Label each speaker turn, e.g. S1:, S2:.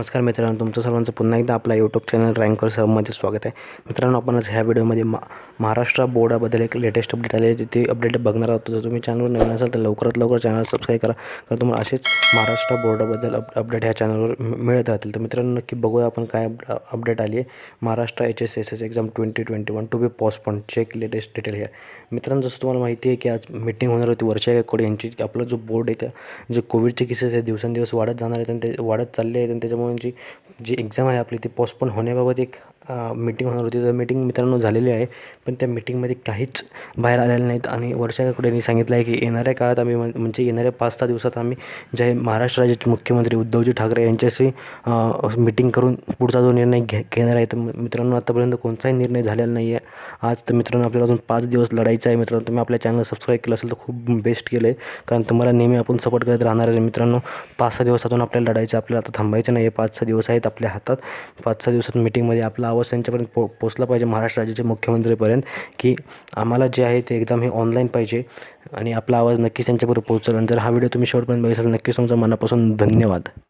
S1: नमस्कार मित्रांनो, तुमचं सर्वांचं पुन्हा एकदा आपला यूट्यूब चॅनल रँकर सबमध्ये स्वागत आहे. मित्रांनो, आपण आज ह्या व्हिडिओमध्ये महाराष्ट्र बोर्डाबद्दल एक लेटेस्ट अपडेट आले आहे, ते अपडेट बघणार आहोत. जर तुम्ही चॅनलवर नवीन असाल तर लवकरात लवकर चॅनल सबस्क्राईब करा, तर तुम्हाला असेच महाराष्ट्र बोर्डाबद्दल अपडेट ह्या चॅनलवर मिळत राहतील. तर मित्रांनो, नक्की बघूया आपण काय अपडेट आली आहे. Maharashtra HSSS exam 2021 to be postponed, check latest detail हे. मित्रांनो, जसं तुम्हाला माहिती आहे की आज मीटिंग होणार होती वर्षा गायकवाड यांची. आपला जो बोर्ड आहे, त्या जे कोविडचे केसेस आहे दिवसेंदिवस वाढत जाणार आहेत आणि ते वाढत चालले आहेत, आणि त्याच्यामुळे जी एक्झाम आहे आपली ती पोस्टपोन होण्याबाबत एक मीटिंग होणार होती. तर मीटिंग मित्रांनो झालेली आहे, पण त्या मीटिंगमध्ये काहीच बाहेर आलेलं नाहीत. आणि वर्षा गायकवाड यांनी सांगितलं आहे की येणाऱ्या काळात आम्ही म्हणजे येणाऱ्या 5-6 दिवसात आम्ही जे महाराष्ट्र राज्याचे मुख्यमंत्री उद्धवजी ठाकरे यांच्याशी मीटिंग करून पुढचा जो निर्णय घेणार आहे. तर मित्रांनो, आतापर्यंत कोणताही निर्णय झालेला नाही आहे. आज तर मित्रांनो आपल्याला अजून 5 दिवस लढायचं आहे. मित्रांनो, तुम्ही आपल्या चॅनल सबस्क्राईब केलं असेल तर खूप बेस्ट केलं आहे, कारण तुम्हाला नेहमी आपण सपोर्ट करत राहणार आहे. मित्रांनो, 5-6 दिवसातून आपल्याला लढायचं, आपल्याला आता थांबायचं नाही आहे. 5-6 दिवस आहेत आपल्या हातात. 5-6 दिवसात मीटिंगमध्ये आपला आवाज त्यांच्यापर्यंत पोचला पाहिजे, महाराष्ट्र राज्याचे मुख्यमंत्रीपर्यंत, की आम्हाला जे आहे ते एक्झाम हे ऑनलाईन पाहिजे आणि आपला आवाज नक्कीच त्यांच्यापर्यंत पोहोचेल. आणि जर हा व्हिडिओ तुम्ही शेवटपर्यंत बघितला नक्कीच तुमचं मनापासून धन्यवाद.